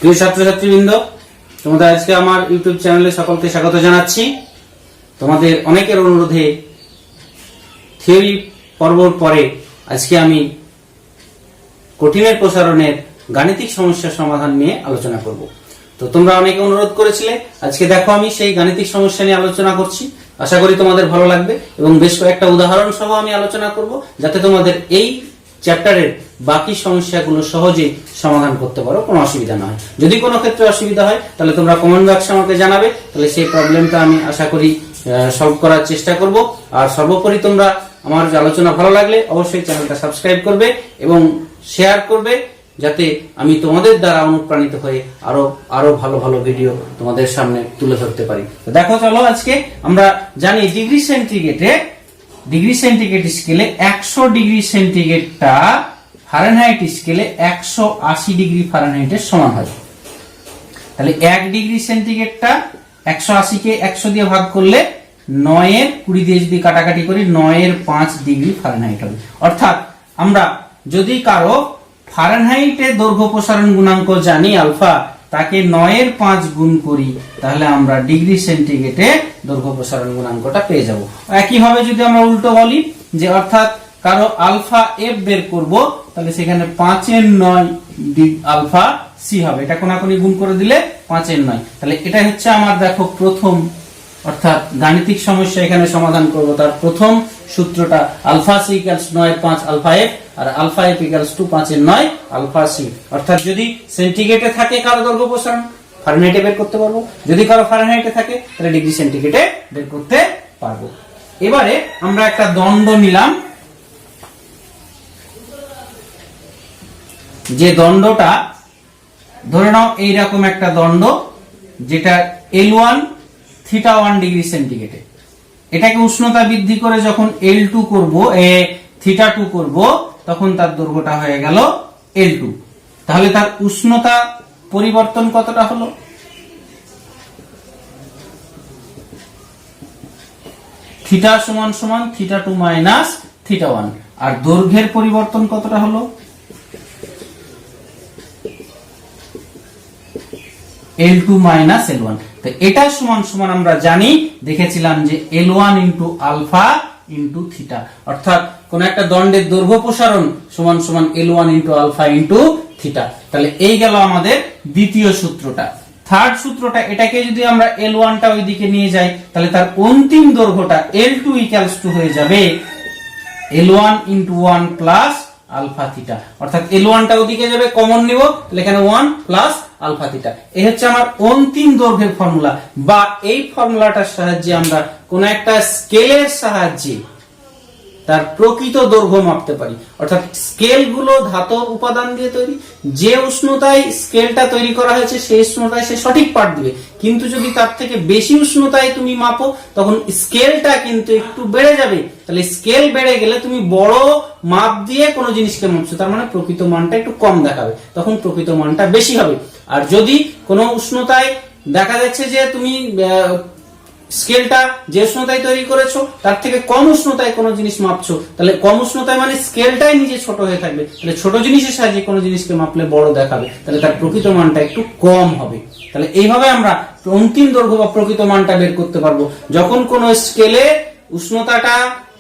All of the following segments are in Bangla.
প্রিয় ছাত্রছাত্রীবৃন্দ, তোমাদের আজকে আমার ইউটিউব চ্যানেলে সকলকে স্বাগত জানাচ্ছি। তোমাদের অনেকের অনুরোধে থিওরি পর্বর পরে আজকে আমি কঠিনের প্রসারণের গাণিতিক সমস্যার সমাধান নিয়ে আলোচনা করব। তো তোমরা অনেকে অনুরোধ করেছিলে, আজকে দেখো আমি সেই গাণিতিক সমস্যা নিয়ে আলোচনা করছি। আশা করি তোমাদের ভালো লাগবে এবং বেশ কয়েকটা উদাহরণ সহ আমি আলোচনা করব, যাতে তোমাদের এই চ্যাপ্টারের বাকি সমস্যাগুলো সহজেই সমাধান করতে পারো, কোনো অসুবিধা না হয়। যদি কোনো ক্ষেত্রে অসুবিধা হয় তাহলে তোমরা কমেন্ট বক্সে আমাকে জানাবে, তাহলে সেই প্রবলেমটা আমি আশা করি সলভ করার চেষ্টা করব। আর সর্বোপরি তোমরা আমার আলোচনা ভালো লাগলে অবশ্যই চ্যানেলটা সাবস্ক্রাইব করবে এবং শেয়ার করবে, যাতে আমি তোমাদের দ্বারা অনুপ্রাণিত হয়ে আরো ভালো ভালো ভিডিও তোমাদের সামনে তুলে ধরতে পারি। তো দেখো, চলো আজকে আমরা জানি ডিগ্রি সেন্টিগ্রেড স্কেলে 100 ডিগ্রি সেন্টিগ্রেডটা ফারেনহাইট স্কেলে 180 ডিগ্রি ফারেনহাইটের সমান হয়। তাহলে 1 ডিগ্রি সেন্টিগ্রেডটা 180 কে 100 দিয়ে ভাগ করলে 9 এর 20 দিয়ে যদি কাটাকাটি করি 9 এর 5 ডিগ্রি ফারেনহাইট হবে। অর্থাৎ আমরা যদি কারো ফারেনহাইটের দৈর্ঘ্য প্রসারণ গুণাঙ্ক জানি আলফা, তাকে 9 এর 5 গুণ করি, তাহলে আমরা ডিগ্রি সেন্টিগ্রেডে দৈর্ঘ্য প্রসারণ গুণাঙ্কটা পেয়ে যাব। একইভাবে যদি আমরা উল্টো বলি যে অর্থাৎ কারো আলফা এফ বের করব, তাহলে সেখানে 5 এর 9 আলফা সি হবে। এটা কোনাকুনি গুণ করে দিলে 5 এর 9। তাহলে এটা হচ্ছে আমার দেখো প্রথম, অর্থাৎ গাণিতিক সমস্যা এখানে সমাধান করব। তার প্রথম সূত্রটা আলফা সি ইকুয়ালস 9 এর 5 আলফা এফ, আর আলফা এফ ইকুয়ালস টু 5 এর 9 আলফা সি। অর্থাৎ যদি সেন্টিগ্রেডে থাকে কারো দৈর্ঘ্য প্রসারণ, ফারেনহাইটে বের করতে পারবো। যদি কারো ফারেনহাইটে থাকে তাহলে ডিগ্রি সেন্টিগ্রেডে বের করতে পারবো। এবারে আমরা একটা দণ্ড নিলাম, যে দণ্ডটা ধরে নাও এইরকম একটা দণ্ড, যেটা L1 θ1 ডিগ্রি সেন্টিগ্রেডে। এটাকে উষ্ণতা বৃদ্ধি করে যখন L2 করব, θ2 করব, তখন তার দৈর্ঘ্যটা হয়ে গেল L2। তাহলে তার উষ্ণতা পরিবর্তন কতটা হলো? θ সমান সমান θ2 মাইনাস θ1। আর দৈর্ঘ্যের পরিবর্তন কতটা হলো? L2 minus L1। তো এটা সমান সমান আমরা জানি, দেখেছিলাম যে L1 into alpha into theta. অর্থাৎ কোন একটা দণ্ডের দৈর্ঘ্য প্রসারণ সমান সমান L1 into alpha into theta. তাহলে এই গেল আমাদের দ্বিতীয় সূত্রটা। থার্ড সূত্রটা, এটাকে যদি আমরা L1 টা ওইদিকে নিয়ে যাই, তাহলে তার অন্তিম দৈর্ঘ্যটা L2 ইকুয়ালস টু হয়ে যাবে L1 into 1 plus alpha theta. অর্থাৎ L1 টা ওদিকে যাবে, কমন নিব, তাহলে এখানে 1 প্লাস আলফা থিটা। এই হচ্ছে আমার অন্তিম দৈর্ঘ্যের ফর্মুলা। বা এই ফর্মুলাটার সাহায্যে আমরা কোন একটা স্কেলের সাহায্যে তার প্রকৃত দৈর্ঘ্য মাপতে পারি। অর্থাৎ স্কেল গুলো ধাতব উপাদান দিয়ে তৈরি, যে উষ্ণতায় স্কেলটা তৈরি করা হয়েছে সেই উষ্ণতায় সে সঠিক পাঠ দিবে। কিন্তু যদি তার থেকে বেশি উষ্ণতায় তুমি মাপো, তখন স্কেলটা কিন্তু একটু বেড়ে যাবে। তাহলে স্কেল বেড়ে গেলে তুমি বড় মাপ দিয়ে কোনো জিনিসকে মাপছো, তার মানে প্রকৃত মানটা একটু কম দেখাবে, তখন প্রকৃত মানটা বেশি হবে। আর যদি কোনো উষ্ণতায় দেখা যাচ্ছে যে তুমি স্কেলটা যে উষ্ণতায় তৈরি করেছো তার থেকে কম উষ্ণতায় কোনো জিনিস মাপছো, তাহলে কম উষ্ণতায় মানে স্কেলটাই নিজে ছোট হয়ে থাকবে। তাহলে ছোট জিনিসের সাহায্যে কোনো জিনিসকে মাপলে বড় দেখাবে, তাহলে তার প্রকৃত মানটা একটু কম হবে। তাহলে এইভাবে আমরা অন্তিম দৈর্ঘ্য বা প্রকৃত মানটা বের করতে পারবো। যখন কোনো স্কেলে উষ্ণতাটা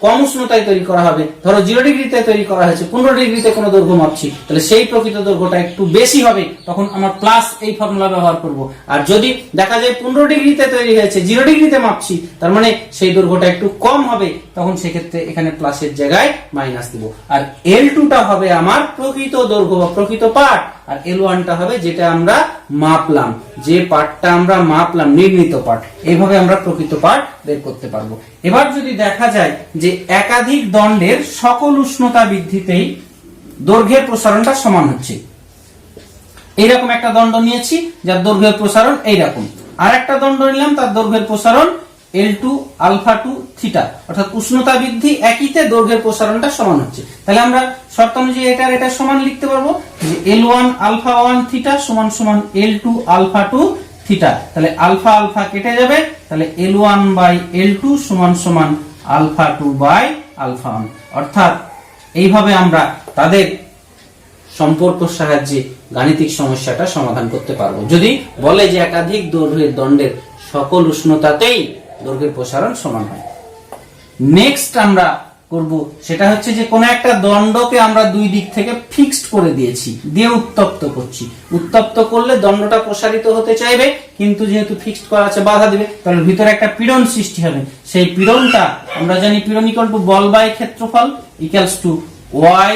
কম উষ্ণতায় তৈরি করা হবে, ধরো 0 ডিগ্রিতে তৈরি করা হয়েছে, 15 ডিগ্রিতে কোনো দৈর্ঘ্য মাপছি, তাহলে সেই প্রকৃত দৈর্ঘ্যটা একটু বেশি হবে, তখন আমরা প্লাস এই ফর্মুলা ব্যবহার করব। আর যদি দেখা যায় 15 ডিগ্রিতে তৈরি হয়েছে, 0 ডিগ্রিতে মাপছি, তার মানে সেই দৈর্ঘ্যটা একটু কম হবে, তখন সেক্ষেত্রে এখানে প্লাসের জায়গায় মাইনাস দিব। আর L2 টা হবে আমার প্রকৃত দৈর্ঘ্য বা প্রকৃত পাঠ, আর L1 টা হবে যেটা আমরা মাপলাম, যে পাঠটা আমরা মাপলাম, নির্ণীত পাঠ। এইভাবে আমরা প্রকৃত পাঠ বের করতে পারবো। এবার যদি দেখা যায় যে একাধিক দণ্ডের সকল উষ্ণতা বৃদ্ধিতেই দৈর্ঘ্যের প্রসারণটা সমান হচ্ছে, এইরকম একটা দণ্ড নিয়েছি যার দৈর্ঘ্যের প্রসারণ এইরকম, আর একটা দণ্ড নিলাম তার দৈর্ঘ্যের প্রসারণ L2 আলফা 2 থিটা। অর্থাৎ উষ্ণতা বৃদ্ধি একইতে দৈর্ঘ্যের প্রসারণটা সমান হচ্ছে। তাহলে আমরা শর্ত অনুযায়ী এটা সমান লিখতে পারবো যে L1 আলফা 1 থিটা সমান সমান L2 আলফা 2 থিটা। তাহলে আলফা আলফা কেটে যাবে, তাহলে L1 বাই L2 সমান সমান আলফা 2 বাই আলফা 1। অর্থাৎ এইভাবে আমরা তাদের সম্পর্কের সাহায্যে গাণিতিক সমস্যাটা সমাধান করতে পারবো। যদি বলে যে একাধিক দৈর্ঘ্যের দণ্ডের সকল উষ্ণতাতেই দৈর্ঘ্যের প্রসারণ সমান হয়। নেক্সট আমরা করব সেটা হচ্ছে যে কোন একটা দণ্ডকে আমরা দুই দিক থেকে ফিক্সড করে দিয়েছি, দিয়ে উত্তপ্ত করছি। উত্তপ্ত করলে দণ্ডটা প্রসারিত হতে চাইবে, কিন্তু যেহেতু ফিক্সড করা আছে বাধা দিবে, তাহলে ভিতরে একটা পীড়ন সৃষ্টি হবে। সেই পীড়নটা আমরা জানি পীড়ন ইকুয়াল টু বল বাই ক্ষেত্রফল equals to Y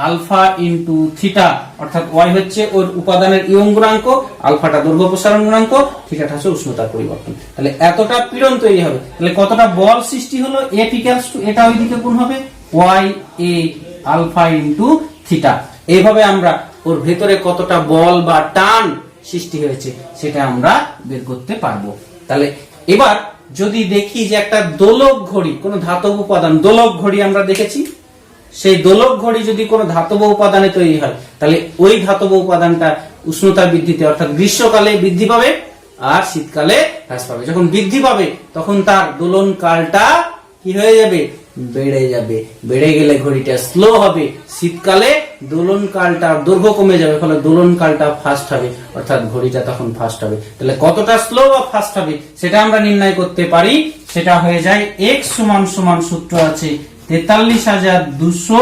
alpha into theta, অর্থাৎ ওয়াই হচ্ছে ওর উপাদানের ইয়ং গুণাঙ্ক, আলফাটা দৈর্ঘ্য প্রসারণ গুণাঙ্ক, থিটাটা হচ্ছে উষ্ণতার পরিবর্তন। তাহলে এতটা পীড়ন তৈরি হবে, তাহলে কতটা বল সৃষ্টি হলো, এফ ইকুয়ালস টু এটা ওইদিকে গুণ হবে Y A alpha into theta. এইভাবে আমরা ওর ভেতরে কতটা বল বা টান সৃষ্টি হয়েছে সেটা আমরা বের করতে পারবো। তাহলে এবার যদি দেখি যে একটা দোলক ঘড়ি, কোন ধাতব উপাদান, দোলক ঘড়ি আমরা দেখেছি, সেই দোলক ঘড়ি যদি কোনো ধাতব উপাদানে তৈরি হয়, তাহলে ওই ধাতব উপাদানটা উষ্ণতা বৃদ্ধিতে অর্থাৎ গ্রীষ্মকালে বৃদ্ধি পাবে আর শীতকালে হ্রাস পাবে। যখন বৃদ্ধি পাবে তখন তার দোলন কালটা কি হয়ে যাবে, বেড়ে যাবে। বেড়ে গেলে ঘড়িটা স্লো হবে, শীতকালে দোলন কালটা দৈর্ঘ্য কমে যাবে, ফলে দোলন কালটা ফাস্ট হবে, অর্থাৎ ঘড়িটা তখন ফাস্ট হবে। তাহলে কতটা স্লো বা ফাস্ট হবে সেটা আমরা নির্ণয় করতে পারি। সেটা হয়ে যায় x সমান সমান সূত্র আছে 43,200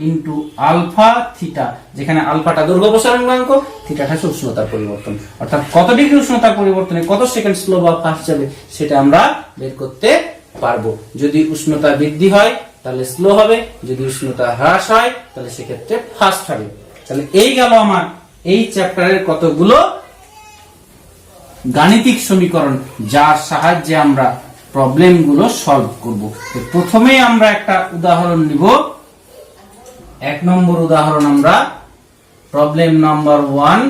ইন্টু আলফা থিটা, যেখানে আলফাটা দৈর্ঘ্য প্রসারণ গুণাঙ্ক, থিটাটা হচ্ছে উষ্ণতার পরিবর্তন, অর্থাৎ কত ডিগ্রি উষ্ণতার পরিবর্তনে কত সেকেন্ড স্লো বা ফাস্ট যাবে সেটা আমরা বের করতে পারবো। যদি উষ্ণতা বৃদ্ধি হয় তাহলে স্লো হবে, যদি উষ্ণতা হ্রাস হয় তাহলে সেক্ষেত্রে ফাস্ট হবে। তাহলে এই গেল আমার এই চ্যাপ্টারের কতগুলো গাণিতিক সমীকরণ, যার সাহায্যে আমরা প্রবলেম গুলো সলভ করব। প্রথমে আমরা একটা উদাহরণ নিব। 1 নম্বর উদাহরণ আমরা প্রবলেম নাম্বার 1,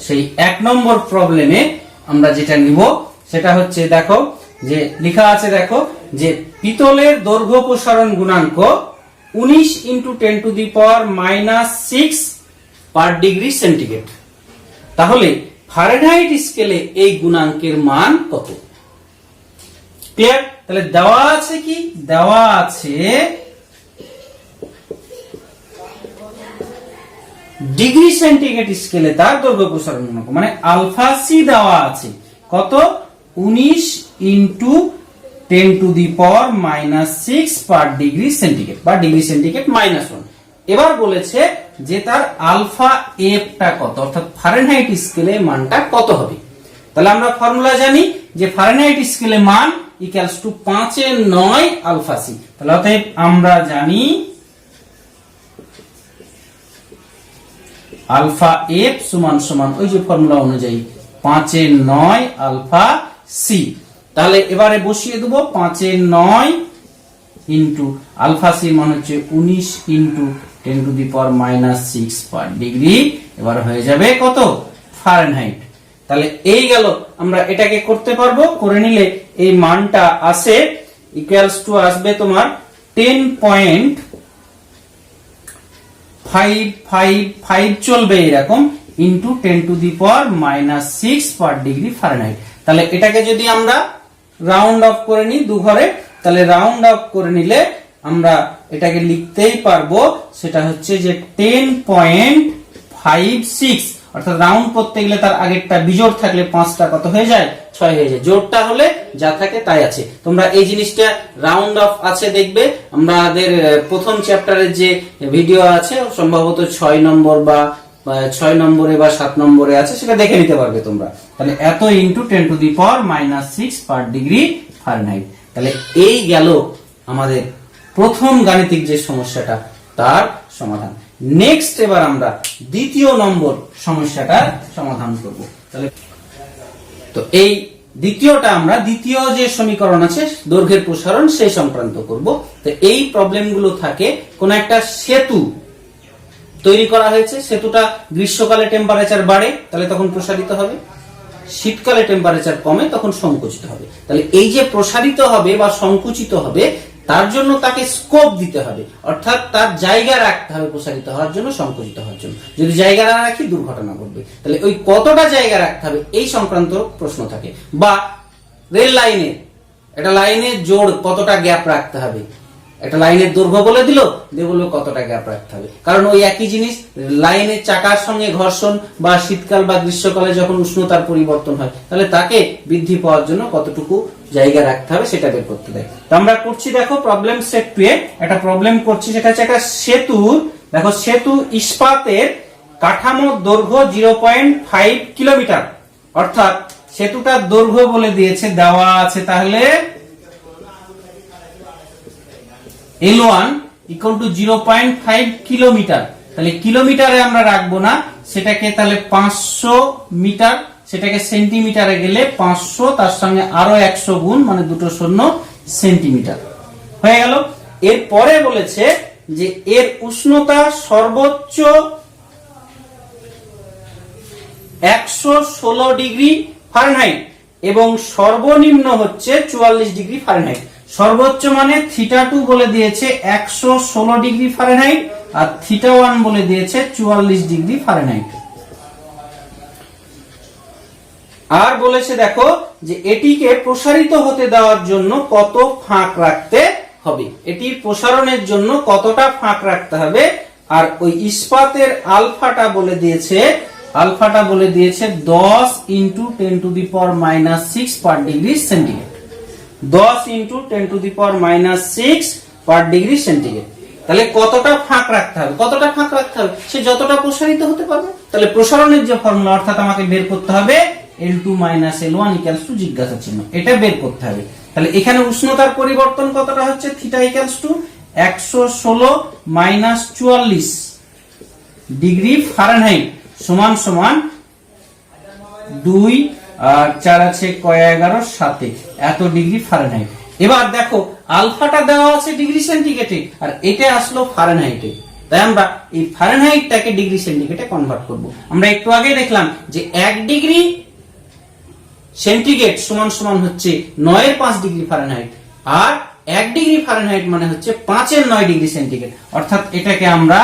সেই 1 নম্বর প্রবলেমে আমরা যেটা নিব সেটা হচ্ছে, দেখো যে লেখা আছে, দেখো যে পিতলের দৈর্ঘ্য প্রসারণ গুণাঙ্ক 19 × 10⁻⁻6 পার ডিগ্রি সেন্টিগ্রেড। তাহলে ফারেনহাইট স্কেলে এই গুণাঙ্কের মান কত? ক্লিয়ার? তাহলে দেওয়া আছে কি, দেওয়া আছে ডিগ্রি সেন্টিগ্রেড স্কেলে তার দৈর্ঘ্য প্রসারণ গুণাঙ্ক, মানে আলফা সি দেওয়া আছে কত, 19 × 10⁻⁻6 পার ডিগ্রি সেন্টিগ্রেড বা ডিগ্রি সেন্টিগ্রেড -1। এবার বলেছে যে তার আলফা এফটা কত, অর্থাৎ ফারেনহাইট স্কেলে মানটা কত হবে। তাহলে আমরা ফর্মুলা জানি যে ফারেনহাইট স্কেলে মান ইকুয়ালস টু 5/9 আলফা সি। তাহলে অতএব আমরা জানি আলফা এফ সমান সমান ওই যে ফর্মুলা অনুযায়ী 5/9 আলফা সি। তাহলে এবারে বসিয়ে দেব 5/9 ইন্টু আলফা সি মান হচ্ছে 19 × 10⁻⁻6 পার ডিগ্রি। এবার হয়ে যাবে কত, ফারেনহাইট। তাহলে এই গেল, আমরা এটাকে করতে পারবো, করে নিলে এই মানটা আসে ইকুয়ালস টু আসবে তোমার 10.555 চলবে এরকম ইন্টু 10⁻⁻6 পার ডিগ্রি ফারেনহাইট। তাহলে এটাকে যদি আমরা রাউন্ড অফ করে নিই দু ঘরে, তাহলে রাউন্ড অফ করে নিলে আমরা এটাকে লিখতেই পারবো, সেটা হচ্ছে যে 10.56, অর্থাৎ রাউন্ড করতে গেলে তার আগেরটা বিজোড় থাকলে 5টা কত হয়ে যায়, 6 হয়ে যায়, জোড়টা হলে যা থাকে তাই আছে। তোমরা এই জিনিসটা রাউন্ড অফ আছে দেখবে, আমাদের প্রথম চ্যাপ্টারের যে ভিডিও আছে সম্ভবত 6 নম্বর বা 6 নম্বরে বা 7 নম্বরে আছে, সেটা দেখে নিতে পারবে তোমরা। তাহলে এত ইন্টু 10⁻⁻6 পার ডিগ্রি ফারেনহাইট। তাহলে এই গেল আমাদের প্রথম গাণিতিক যে সমস্যাটা তার সমাধান। নেক্সট এবার আমরা দ্বিতীয় নম্বর সমস্যাটার সমাধান করব। তাহলে তো এই দ্বিতীয়টা আমরা দ্বিতীয় যে সমীকরণ আছে দৈর্ঘ্যের প্রসারণ সেই সংক্রান্ত করব। তো এই প্রবলেমগুলো থাকে, কোন একটা সেতু তৈরি করা হয়েছে, সেতুটা গ্রীষ্মকালে টেম্পারেচার বাড়ে তাহলে তখন প্রসারিত হবে, শীতকালে টেম্পারেচার কমে তখন সংকুচিত হবে। তাহলে এই যে প্রসারিত হবে বা সংকুচিত হবে তার জন্য তাকে স্কোপ দিতে হবে, অর্থাৎ তার জায়গা রাখতে হবে প্রসারিত হওয়ার জন্য, সংকুচিত হওয়ার জন্য। যদি জায়গা না রাখি দুর্ঘটনা ঘটবে। তাহলে ওই কতটা জায়গা রাখতে হবে এই সংক্রান্ত প্রশ্ন থাকে। বা রেল লাইনে, একটা লাইনে জোড় কতটা গ্যাপ রাখতে হবে, একটা লাইনের দৈর্ঘ্য বলে দিল, দিয়ে বললো কতটা গ্যাপ রাখতে হবে। কারণ ওই একই জিনিস, লাইনের চাকার সঙ্গে ঘর্ষণ বা শীতকাল বা গ্রীষ্মকালে যখন উষ্ণতার পরিবর্তন হয়, তাহলে তাকে বৃদ্ধি পাওয়ার জন্য কতটুকু জায়গা রাখতে হবে সেটা বের করতে দেয়। তো আমরা করছি, দেখো প্রবলেম সেট 2 এ একটা প্রবলেম করছি, সেটা হচ্ছে একটা সেতুর, দেখো সেতু ইস্পাতের কাঠামোর দৈর্ঘ্য 0.5 কিলোমিটার, অর্থাৎ সেতুটার দৈর্ঘ্য বলে দিয়েছে, দেওয়া আছে তাহলে L1 ইকুয়াল টু 0.5 কিলোমিটার। তাহলে কিলোমিটারে আমরা রাখবো না, সেটাকে তাহলে 500 মিটার, সেটাকে সেন্টিমিটারে গেলে 500, তার সঙ্গে আরো 100 গুণ, মানে দুটো শূন্য, সেন্টিমিটার হয়ে গেল। এরপরে বলেছে যে এর উষ্ণতা সর্বোচ্চ 116 ডিগ্রি ফারেনহাইট এবং সর্বনিম্ন হচ্ছে 44 ডিগ্রি ফারেনহাইট। সর্বোচ্চ মানে θ2 বলে দিয়েছে 116 ডিগ্রি ফারেনহাইট আর θ1 বলে দিয়েছে 44 ডিগ্রি ফারেনহাইট। আর বলেছে দেখো যে এটিকে প্রসারিত হতে দেওয়ার জন্য কত ফাঁক রাখতে হবে, এটির প্রসারণের জন্য কতটা ফাঁক রাখতে হবে। আর ওই ইস্পাতের আলফাটা বলে দিয়েছে 10 into 10 to the power -6 per degree centigrade. 10 into 10 to the power -6 per degree centigrade. তাহলে কতটা ফাঁক রাখতে হবে, কতটা ফাঁক রাখতে হবে, সে যতটা প্রসারিত হতে পারবে। তাহলে প্রসারণের যে ফর্মুলা, অর্থাৎ আমাকে বের করতে হবে L2 - L1 ইকুয়ালস টু জিজ্ঞাসা চিহ্ন, এটা বের করতে হবে। তাহলে এখানে উষ্ণতার পরিবর্তন কতটা হচ্ছে, θ ইকুয়ালস টু 116 - 44 ডিগ্রি ফারেনহাইট সমান সমান 2 আর 4 আছে কয় 11 7 এত ডিগ্রি ফারেনহাইট। এবার দেখো আলফাটা দেওয়া আছে ডিগ্রি সেন্টিগ্রেডে আর এটা আসলো ফারেনহাইটে, তাই আমরা এই ফারেনহাইটটাকে ডিগ্রি সেন্টিগ্রেডে কনভার্ট করব। আমরা একটু আগে দেখলাম যে 1 ডিগ্রি সেন্টিগ্রেড সমান সমান হচ্ছে 9/5 ডিগ্রি ফারেনহাইট, আর 1 ডিগ্রি ফারেনহাইট মানে হচ্ছে 5/9 ডিগ্রি সেন্টিগ্রেড। অর্থাৎ এটাকে আমরা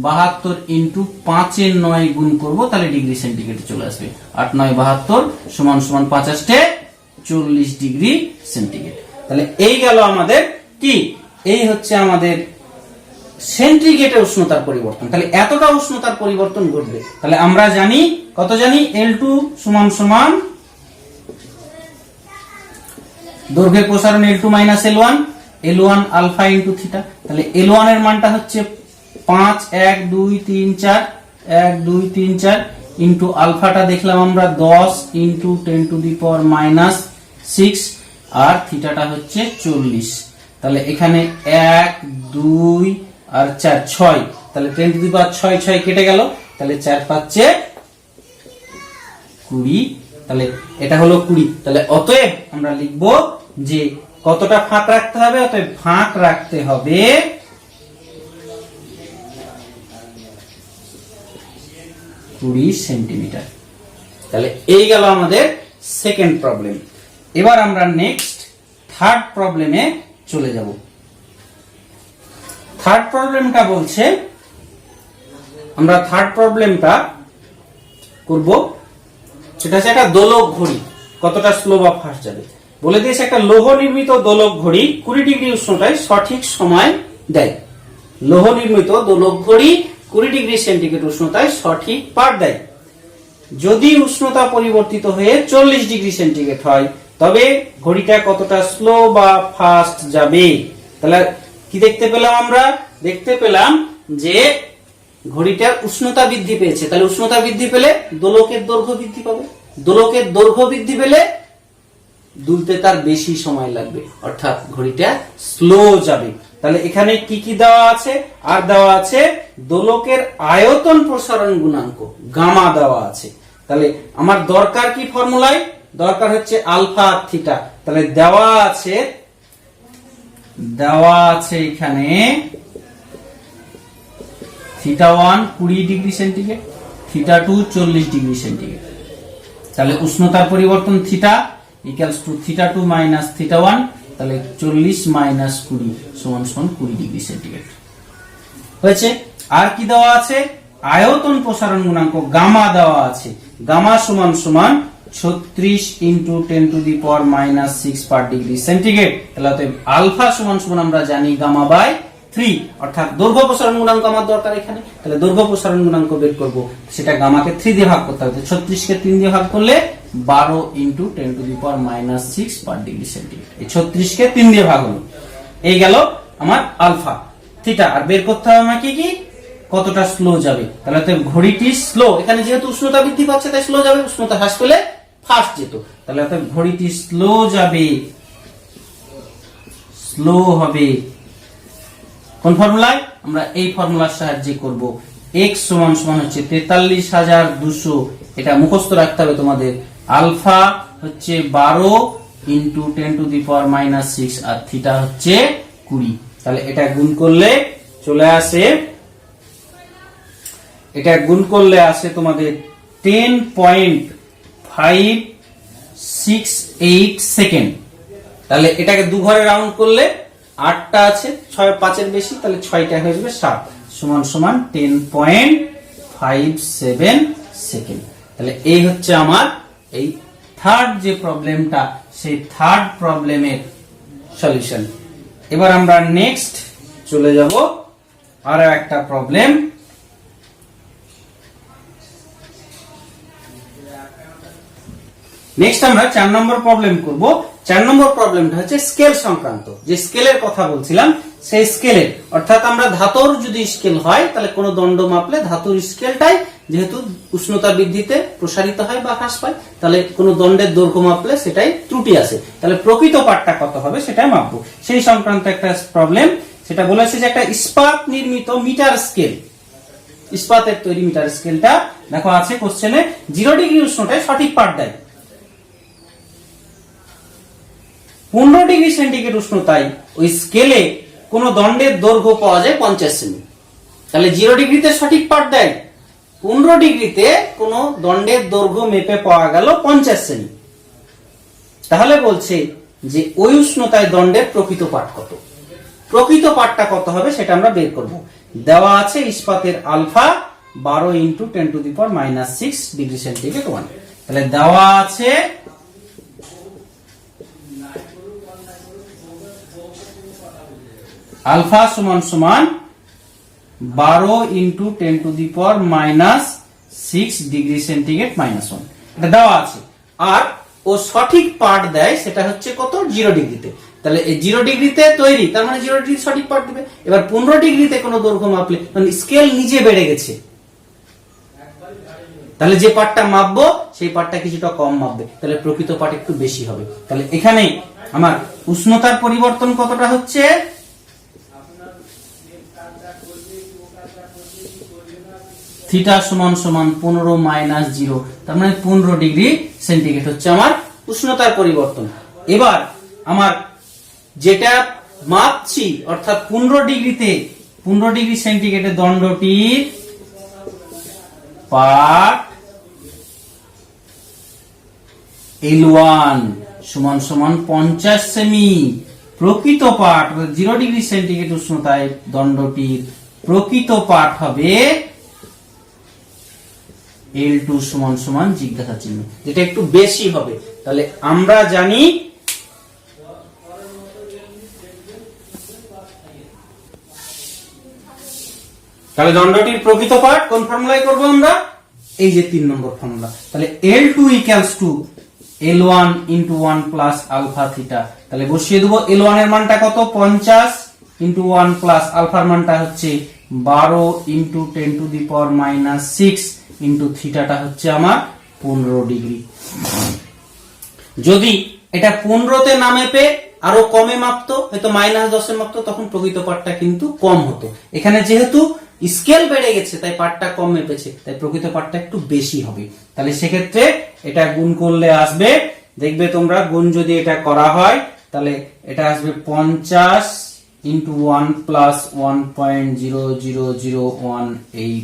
72 ইন্টু 5/9 গুণ করব, তাহলে ডিগ্রি সেন্টিগ্রেডে চলে আসবে। 8 9 72 সমান সমান 50 40 ডিগ্রি সেন্টিগ্রেড। তাহলে এই গেল আমাদের কি, এই হচ্ছে আমাদের সেন্টিগ্রেডের উষ্ণতার পরিবর্তন। তাহলে এতটা উষ্ণতার পরিবর্তন ঘটবে। তাহলে আমরা জানি কত, জানি L2 সমান সমান দৈর্ঘ্যের প্রসারণ L2 - L1, L1 alpha into θ। তাহলে L1 এর মানটা হচ্ছে 5 1 2 3 4 1 2 3 4 ইন্টু আলফাটা দেখলাম আমরা 10 ইন্টু 10 টু দি পাওয়ার -6 আর থিটাটা হচ্ছে 40। তাহলে এখানে 1 2 আর 4 6, তাহলে 10 টু দি পাওয়ার 6 6 কেটে গেল, তাহলে 4 5 20, তাহলে এটা হলো 20। তাহলে অতএব আমরা লিখব যে কতটা ফাঁক রাখতে হবে, অতএব ফাঁক রাখতে হবে 20 সেন্টিমিটার। তাহলে এই গেল আমাদের সেকেন্ড প্রবলেম। এবার আমরা নেক্সট থার্ড প্রবলেমে চলে যাব। থার্ড প্রবলেমটা বলছে, আমরা থার্ড প্রবলেমটা করব, সেটা হচ্ছে একটা দোলক ঘড়ি কতটা স্লো বা ফাস্ট যাবে। বলে দিয়েছে একটা লৌহ নির্মিত দোলক ঘড়ি 20 ডিগ্রি উষ্ণতায় সঠিক সময় দেয়। লৌহ নির্মিত দোলক ঘড়ি 20 ডিগ্রি সেন্টিগ্রেড উষ্ণতায় সঠিক পাঠ দেয়। যদি উষ্ণতা পরিবর্তিত হয়ে 40 ডিগ্রি সেন্টিগ্রেড হয়, তবে ঘড়িটা কতটা স্লো বা ফাস্ট যাবে। তাহলে কি দেখতে পেলাম, আমরা দেখতে পেলাম যে ঘড়িটার উষ্ণতা বৃদ্ধি পেয়েছে। তাহলে উষ্ণতা বৃদ্ধি পেলে দোলকের দৈর্ঘ্য বৃদ্ধি পাবে, দোলকের দৈর্ঘ্য বৃদ্ধি পেলে দুলতে তার বেশি সময় লাগবে, অর্থাৎ ঘড়িটা স্লো যাবে। তাহলে এখানে কি কি দেওয়া আছে, আর দেওয়া আছে দোলকের আয়তন প্রসারণ গুণাঙ্ক গামা দেওয়া আছে। তাহলে আমার দরকার কি ফর্মুলায়, দরকার হচ্ছে আলফা আর থিটা। তাহলে দেওয়া আছে এখানে θ1 20 ডিগ্রি সেন্টিগ্রেড, θ2 40 ডিগ্রি সেন্টিগ্রেড। তাহলে উষ্ণতার পরিবর্তন θ ইকুয়ালস টু θ2 মাইনাস θ1, তাহলে 40 মাইনাস 20 সমান সমান 20 ডিগ্রি সেন্টিগ্রেড হয়েছে। আর কি দেওয়া আছে, আয়তন প্রসারণ গুণাঙ্ক গামা দেওয়া আছে। গামা সমান সমান 36 into 10 to the power minus 6 per degree centigrade. তাহলে অতএব আলফা সমান সমান আমরা জানি গামা বাই 3, অর্থাৎ দৈর্ঘ্য প্রসারণ গুণাঙ্ক আমার দরকার এখানে। তাহলে দৈর্ঘ্য প্রসারণ গুণাঙ্ক বের করব, সেটা গামাকে 3 দিয়ে ভাগ করতে হবে। 36 কে 3 দিয়ে ভাগ করলে 12 into 10 to the power minus 6 per degree centigrade. এই 36 কে 3 দিয়ে ভাগ হলো, এই গেল আমার আলফা থিটা। আর বের করতে হবে আমাকে কি কতটা স্লো যাবে। তাহলে তো ঘড়িটি স্লো, এখানে যেহেতু উষ্ণতা বৃদ্ধি পাচ্ছে তাই স্লো যাবে, উষ্ণতা হ্রাস পেলে ফাস্ট যেত। তাহলে অতএব ঘড়িটি স্লো যাবে, স্লো হবে কোন ফর্মুলায়? আমরা এই ফর্মুলার সাহায্যে করব। x সমান সমান হচ্ছে 43,200, এটা মুখস্থ রাখতে হবে তোমাদের। আলফা হচ্ছে 12 into 10 to the power minus 6 আর থিটা হচ্ছে 20। তাহলে এটা গুণ করলে চলে আসে, এটা গুণ করলে আসে তোমাদের 10.568 সেকেন্ড। তাহলে এটাকে দু ঘরে রাউন্ড করলে 8টা আছে, 6 5-এর বেশি, তাহলে 6টা হয়ে যাবে 7 সমান সমান 10.57 সেকেন্ড। তাহলে এই হচ্ছে আমার এই থার্ড যে প্রবলেমটা, সেই থার্ড প্রবলেমের সলিউশন। এবার আমরা নেক্সট চলে যাব আরো একটা প্রবলেম। নেক্সট আমরা 4 নম্বর প্রবলেম করব। 4 নম্বর প্রবলেমটা হচ্ছে স্কেল সংক্রান্ত। যে স্কেলের কথা বলছিলাম সেই স্কেলের, অর্থাৎ আমরা ধাতুর যদি স্কেল হয় তাহলে কোনো দণ্ড মাপলে ধাতুর স্কেলটাই যেহেতু উষ্ণতা বৃদ্ধিতে প্রসারিত হয় বা হ্রাস পায়, তাহলে কোনো দণ্ডের দৈর্ঘ্য মাপলে সেটাই ত্রুটি আসে। তাহলে প্রকৃত পাঠটা কত হবে সেটাই মাপবো। সেই সংক্রান্ত একটা প্রবলেম, সেটা বলেছে যে একটা ইস্পাত নির্মিত মিটার স্কেল, ইস্পাতের তৈরি মিটার স্কেলটা দেখো আছে কোশ্চেনে 0 ডিগ্রি উষ্ণতায় সঠিক পাঠ দেয়। 15 ডিগ্রি সেন্টিগ্রেড উষ্ণতায় ওই স্কেলে কোন দণ্ডের দৈর্ঘ্য পাওয়া যায় 50 সেমি। তাহলে 0 ডিগ্রিতে সঠিক পাঠ দেয়, 15 ডিগ্রিতে কোন দণ্ডের দৈর্ঘ্য মেপে পাওয়া গেল 50 সেমি। তাহলে বলছে যে ওই উষ্ণতায় দণ্ডের প্রকৃত পাঠ কত। প্রকৃত পাঠটা কত হবে সেটা আমরা বের করব। দেওয়া আছে ইস্পাতের alpha 12 into 10 to the power minus 6 degree centigrade 1। তাহলে দেওয়া আছে আলফা সমান সমান 12 into 10 to the power minus 6 degree centigrade minus 1, এটা দেওয়া আছে। আর ও সঠিক পাঠ দেয় সেটা হচ্ছে কত, 0 ডিগ্রিতে। তাহলে এই 0 ডিগ্রিতে তৈরি, তার মানে 0 ডিগ্রি সঠিক পাঠ দিবে। এবার 15 ডিগ্রিতে কোনো দৈর্ঘ্য মাপলে, মানে স্কেল নিজে বেড়ে গেছে, তাহলে যে পাঠটা মাপবো সেই পাঠটা কিছুটা কম মাপবে, তাহলে প্রকৃত পাঠ একটু বেশি হবে। তাহলে এখানে আমার উষ্ণতার পরিবর্তন কতটা হচ্ছে, থিটা সমান সমান 15 মাইনাস 0, তার মানে 15 ডিগ্রি সেন্টিগ্রেড হচ্ছে আমার উষ্ণতার পরিবর্তন। এবার আমার যেটা মাপছি অর্থাৎ 15 ডিগ্রি সেন্টিগ্রেডের দণ্ডটির পাঠ L1 সমান সমান 50 সেমি। প্রকৃত পাঠ 0 ডিগ্রি সেন্টিগ্রেড উষ্ণতায় দণ্ডটির প্রকৃত পাঠ হবে L2 সমান সমান জিজ্ঞাসা চিহ্ন, যেটা একটু বেশি হবে। তাহলে আমরা জানি তাহলে দণ্ডটির প্রকৃত পাঠ কোন ফর্মুলায় করব আমরা, এই যে 3 নম্বর ফর্মুলা। তাহলে L2 equals to L1 into 1 plus alpha theta. তাহলে বসিয়ে দেবো, L1 এর মানটা কত 50 ইন্টু 1 প্লাস আলফার মানটা হচ্ছে 12 into 10 to the power minus 6 into থিটাটা হচ্ছে আমার 15 ডিগ্রি। যদি এটা 15তে না মেপে আরো কমে মাপতো, হয়তো -10 এ মাপতো, তখন প্রকৃত পাঠটা কিন্তু কম হতো। এখানে যেহেতু স্কেল বেড়ে গেছে তাই পাঠটা কম মেপেছে, তাই প্রকৃত পাঠটা একটু বেশি হবে। তাহলে সেক্ষেত্রে এটা গুণ করলে আসবে, দেখবে তোমরা গুণ যদি এটা করা হয় তাহলে এটা আসবে 50 ইন্টু 1 প্লাস 1.00018,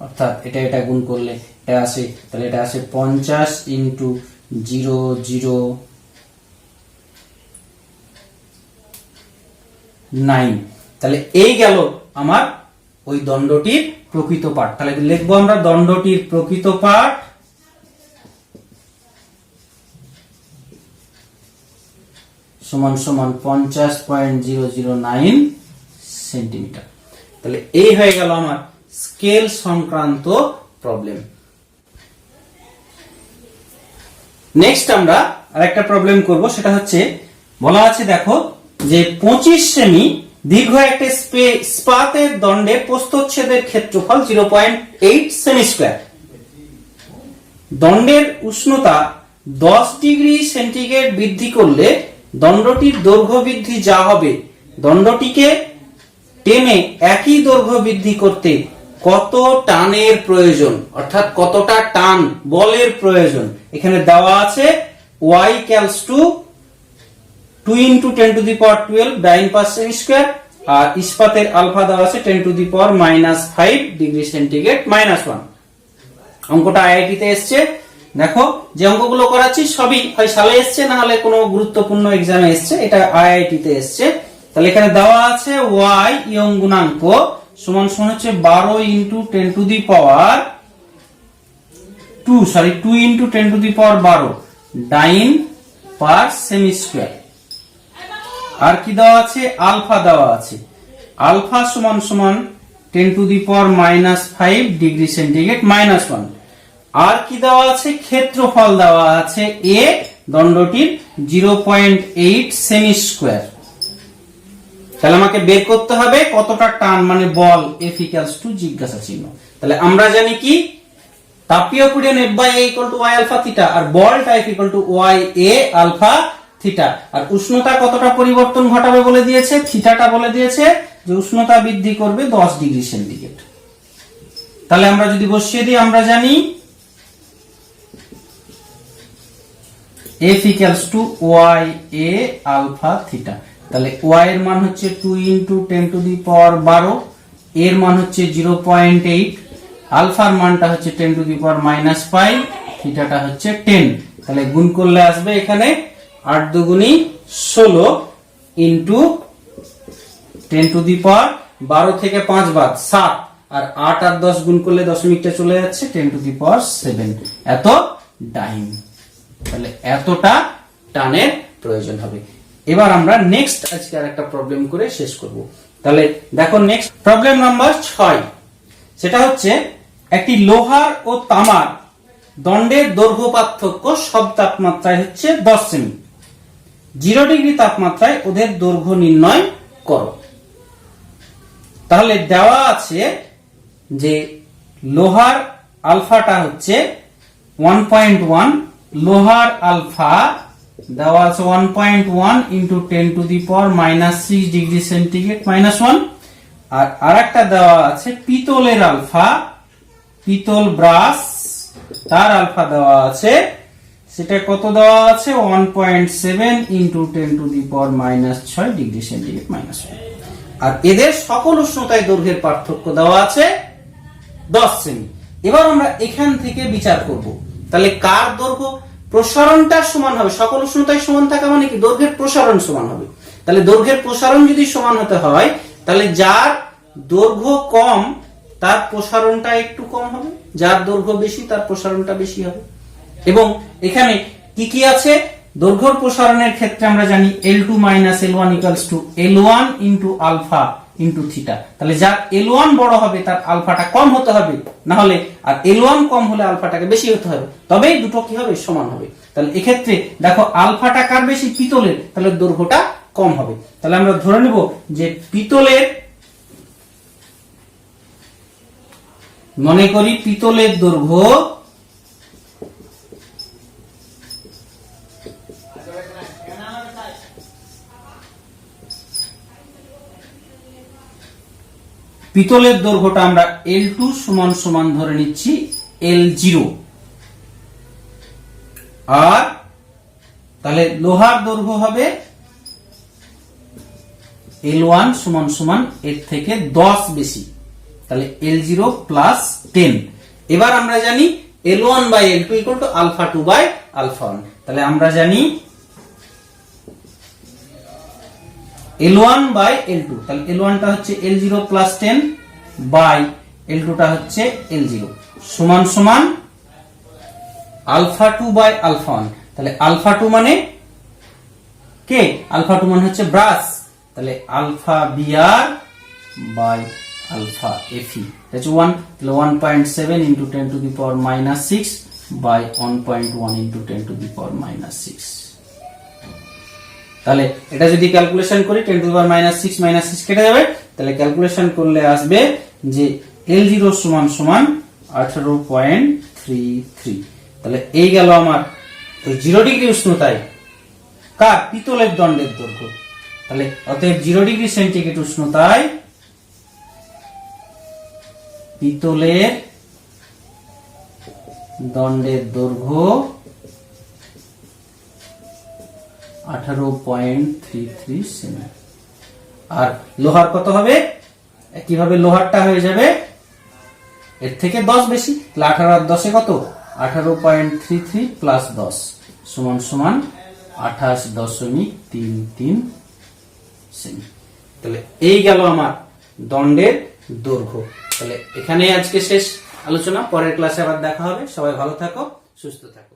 অর্থাৎ এটা গুণ করলে এটা আসে, তাহলে এটা আসে 50 ইন্টু 009। তাহলে এই গেল আমার ওই দণ্ডটির প্রকৃত পাঠ। তাহলে লিখবো আমরা দণ্ডটির প্রকৃত পাঠ সমান সমান 50.009 সেন্টিমিটার। তাহলে এই হয়ে গেল আমার স্কেল সংক্রান্ত প্রবলেম। নেক্সট আমরা আরেকটা প্রবলেম করব, সেটা হচ্ছে বলা আছে দেখো যে 25 সেমি দীর্ঘ একটা ইস্পাতের দণ্ডে প্রস্থচ্ছেদের ক্ষেত্রফল 0.8 সেমি স্কয়ার। দণ্ডের উষ্ণতা 10 ডিগ্রি সেন্টিগ্রেড বৃদ্ধি করলে দণ্ডটির দৈর্ঘ্য বৃদ্ধি যা হবে, দণ্ডটিকে টেনে একই দৈর্ঘ্য বৃদ্ধি করতে কত টানের প্রয়োজন, অর্থাৎ কতটা টান বলের প্রয়োজন। এখানে দেওয়া আছে y equals to 2 × 10⁻12 dyne per সেমি স্কয়ার, আর ইস্পাতের আলফা দেওয়া আছে 10⁻⁻5 ডিগ্রি সেন্টিগ্রেড -1। অঙ্কটা আইআইটি তে এসছে। দেখো যে অঙ্কগুলো করাচ্ছি সবই হয় সালে এসছে, না হলে কোনো গুরুত্বপূর্ণ এক্সামে এসছে, এটা আইআইটি তে এসছে। তাহলে এখানে দেওয়া আছে y ইয়ং গুণাঙ্ক সমান সমান হচ্ছে 12 × 10⁻12 ডাইন পার সেমি স্কয়ার। আর কি দেওয়া আছে, আলফা দেওয়া আছে, আলফা সমান সমান 10⁻⁻5 ডিগ্রি সেন্টিগ্রেড -1। আর কি দেওয়া আছে, ক্ষেত্রফল দেওয়া আছে a, দণ্ডটির 0.8 সেমি স্কয়ার। তাহলে আমাকে বের করতে হবে কতটা টান মানে বল, F = জিজ্ঞাসা চিহ্ন। তাহলে আমরা জানি কি তাপীয় পীড়ন F/A = y আলফা থিটা, আর বলটা F = y a alpha theta. আর উষ্ণতা কতটা পরিবর্তন ঘটাবে বলে দিয়েছে, থিটাটা বলে দিয়েছে যে উষ্ণতা বৃদ্ধি করবে 10 ডিগ্রি সেন্টিগ্রেড। তাহলে আমরা যদি বসিয়ে দিই, আমরা জানি F = y a alpha theta. তাহলে y এর মান হচ্ছে 2 × 10⁻12, এর মান হচ্ছে 0.8, আলফার মানটা হচ্ছে 10⁻⁻5, থিটাটা হচ্ছে 10। তাহলে গুণ করলে আসবে এখানে 8 দুগুণী 16 ইন্টু 10⁻12 থেকে 5 বাদ 7, আর 8 আর 10 গুণ করলে দশমিকটা চলে যাচ্ছে 10⁻7। এত ডাইন, তাহলে এতটা টানের প্রয়োজন হবে। এবার আমরা নেক্সট আজকে আরেকটা প্রবলেম করে শেষ করব। তাহলে দেখো নেক্সট প্রবলেম নাম্বার 6, সেটা হচ্ছে একটি লোহার ও তামার দণ্ডের দৈর্ঘ্য পার্থক্য সব তাপমাত্রায় হচ্ছে 10 সেমি। 0 ডিগ্রি তাপমাত্রায় ওদের দৈর্ঘ্য নির্ণয় করো। তাহলে দেওয়া আছে যে লোহার আলফাটা হচ্ছে 1.1, লোহার আলফা দেওয়া আছে 1.1 × 10⁻⁻6 ডিগ্রি সেন্টিগ্রেড -1। আর আরেকটা দেওয়া আছে পিতলের আলফা, পিতল ব্রাশ, তার আলফা দেওয়া আছে, সেটা কত দেওয়া আছে 1.7 × 10⁻⁻6 ডিগ্রি সেন্টিগ্রেড -1। আর এদের সকল উষ্ণতায় দৈর্ঘ্যের পার্থক্য দেওয়া আছে 10 সেমি। এবার আমরা এখান থেকে বিচার করব, তাহলে কার দৈর্ঘ্য প্রসারণটা সমান হবে, সকল উষ্ণতায় সমান থাকা মানে কি দৈর্ঘ্যের প্রসারণ সমান হবে। তাহলে দৈর্ঘ্যের প্রসারণ যদি সমান হতে হয়, তাহলে যার দৈর্ঘ্য কম তার প্রসারণটা একটু কম হবে, যার দৈর্ঘ্য বেশি তার প্রসারণটা বেশি হবে। এবং এখানে কি কি আছে, দৈর্ঘ্য প্রসারণের ক্ষেত্রে আমরা জানি L2 - L1 = L1 × alpha × theta. তাহলে যার L1 বড় হবে তার আলফাটা কম হতে হবে, না হলে আর L1 কম হলে আলফাটাকে বেশি হতে হবে, তবেই দুটো কি হবে সমান হবে। তাহলে এক্ষেত্রে দেখো আলফাটা কার বেশি, পিতলের, তাহলে দৈর্ঘ্যটা কম হবে। তাহলে আমরা ধরে নেব যে পিতলের, মনে করি পিতলের দৈর্ঘ্য পিতলের দৈর্ঘ্যটা আমরা L2 সমান ধরে নিচ্ছি L0। আর তাহলে লোহার দৈর্ঘ্য হবে L1 সমান এর থেকে 10 বেশি, তাহলে L0 + 10। এবার আমরা জানি L1/L2 = α2/α1। তাহলে আমরা জানি L1/L2, তাহলে L1 টা হচ্ছে L0 + 10 বাই L2 টা হচ্ছে L0 সমান α2/α1। তাহলে α2 মানে কে আলফা 2 মানে হচ্ছে ব্রাশ, তাহলে আলফা বিআর বাই আলফা এফি হচ্ছে 1, তাহলে 1.7 into 10 to the power minus 6 by 1.1 into 10 to the power minus 6। তাহলে এটা যদি ক্যালকুলেশন করি 10 টু দি পাওয়ার মাইনাস 6 কেটে যাবে, তাহলে ক্যালকুলেশন করলে আসবে যে L0 সমান সমান 18.33। তাহলে এই গেল আমার 0 ডিগ্রি উষ্ণতায় কার পিতলের দণ্ডের দৈর্ঘ্য। তাহলে অতএব 0 ডিগ্রি সেন্টিগ্রেড উষ্ণতায় পিতলের দণ্ডের দৈর্ঘ্য 18.33 সেমি। আর লোহার কত হবে? কিভাবে লোহারটা হয়ে যাবে এর থেকে 10 বেশি, তাহলে 18 আর 10 কত? 18.33 প্লাস 10 সমান সমান 28.33 সেমি। তাহলে এই গেল আমার দণ্ডের দৈর্ঘ্য। তাহলে এখানেই আজকে শেষ আলোচনা, পরের ক্লাসে আবার দেখা হবে। সবাই ভালো থাকো, সুস্থ থাকো।